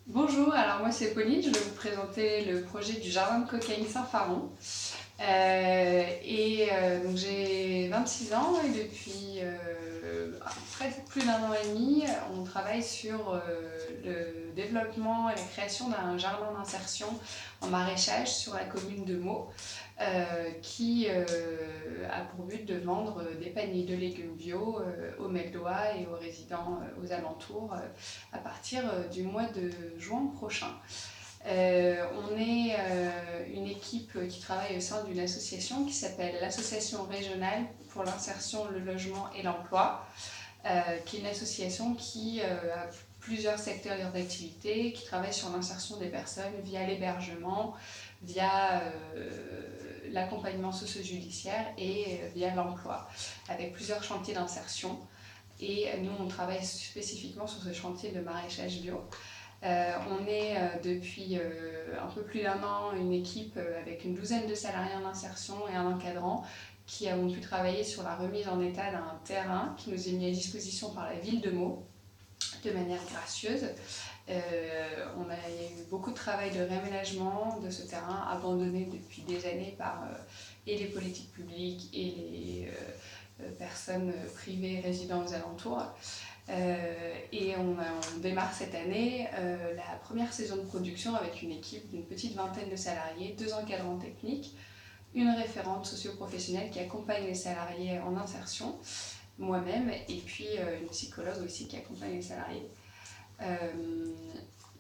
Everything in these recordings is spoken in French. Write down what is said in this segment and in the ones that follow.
Bonjour, alors moi c'est Pauline, je vais vous présenter le projet du jardin de cocaïne Saint-Faron. Donc j'ai 26 ans et depuis presque plus d'un an et demi, on travaille sur le développement et la création d'un jardin d'insertion en maraîchage sur la commune de Meaux, qui a pour but de vendre des paniers de légumes bio aux Meldois et aux résidents aux alentours à partir du mois de juin prochain. On est une équipe qui travaille au sein d'une association qui s'appelle l'Association régionale pour l'insertion, le logement et l'emploi, qui est une association qui a plusieurs secteurs d'activité, qui travaille sur l'insertion des personnes via l'hébergement, via l'accompagnement socio-judiciaire et via l'emploi, avec plusieurs chantiers d'insertion. Et nous, on travaille spécifiquement sur ce chantier de maraîchage bio. On est depuis un peu plus d'un an une équipe avec une douzaine de salariés en insertion et un encadrant qui avons pu travailler sur la remise en état d'un terrain qui nous est mis à disposition par la ville de Meaux de manière gracieuse. Il y a eu beaucoup de travail de réaménagement de ce terrain abandonné depuis des années par et les politiques publiques et les personnes privées résidant aux alentours. On démarre cette année la première saison de production avec une équipe d'une petite vingtaine de salariés, 2 encadrants techniques, une référente socio-professionnelle qui accompagne les salariés en insertion, moi-même, et puis une psychologue aussi qui accompagne les salariés.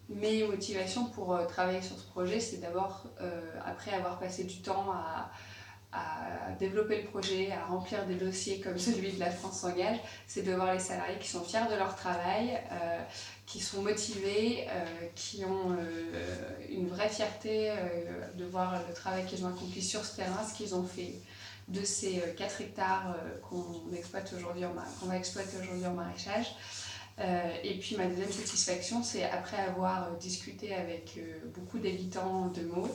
Mes motivations pour travailler sur ce projet, c'est d'abord, après avoir passé du temps à développer le projet, à remplir des dossiers comme celui de La France s'engage, c'est de voir les salariés qui sont fiers de leur travail, qui sont motivés, qui ont une vraie fierté de voir le travail qu'ils ont accompli sur ce terrain, ce qu'ils ont fait de ces 4 hectares qu'on va exploiter aujourd'hui en maraîchage. Et puis ma deuxième satisfaction, c'est après avoir discuté avec beaucoup d'habitants de Meaux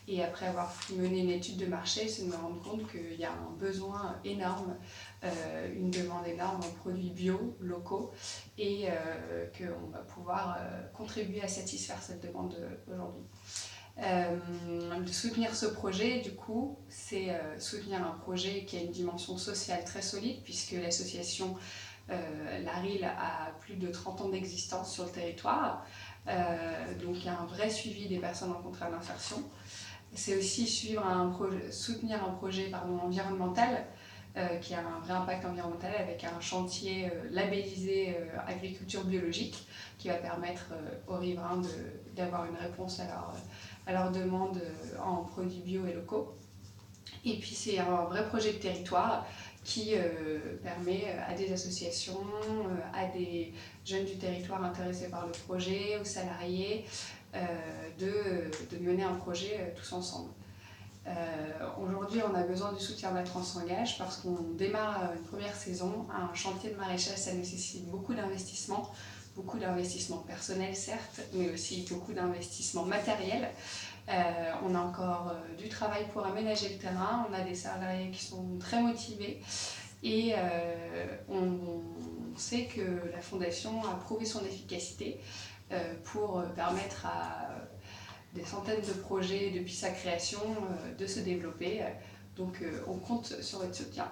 et après avoir mené une étude de marché, c'est de me rendre compte qu'il y a un besoin énorme, une demande énorme en produits bio, locaux, et qu'on va pouvoir contribuer à satisfaire cette demande aujourd'hui. Soutenir ce projet, du coup, c'est soutenir un projet qui a une dimension sociale très solide, puisque l'association l'ARIL a plus de 30 ans d'existence sur le territoire, donc il y a un vrai suivi des personnes en contrat d'insertion. C'est aussi soutenir un projet environnemental qui a un vrai impact environnemental avec un chantier labellisé agriculture biologique qui va permettre aux riverains d'avoir une réponse à leur demande en produits bio et locaux. Et puis c'est un vrai projet de territoire qui permet à des associations, à des jeunes du territoire intéressés par le projet, aux salariés, de mener un projet tous ensemble. Aujourd'hui, on a besoin du soutien de La France s'engage parce qu'on démarre une première saison. Un chantier de maraîchage, ça nécessite beaucoup d'investissements personnels certes, mais aussi beaucoup d'investissements matériels. On a encore du travail pour aménager le terrain, on a des salariés qui sont très motivés et on sait que la Fondation a prouvé son efficacité pour permettre à des centaines de projets depuis sa création de se développer. Donc on compte sur votre soutien.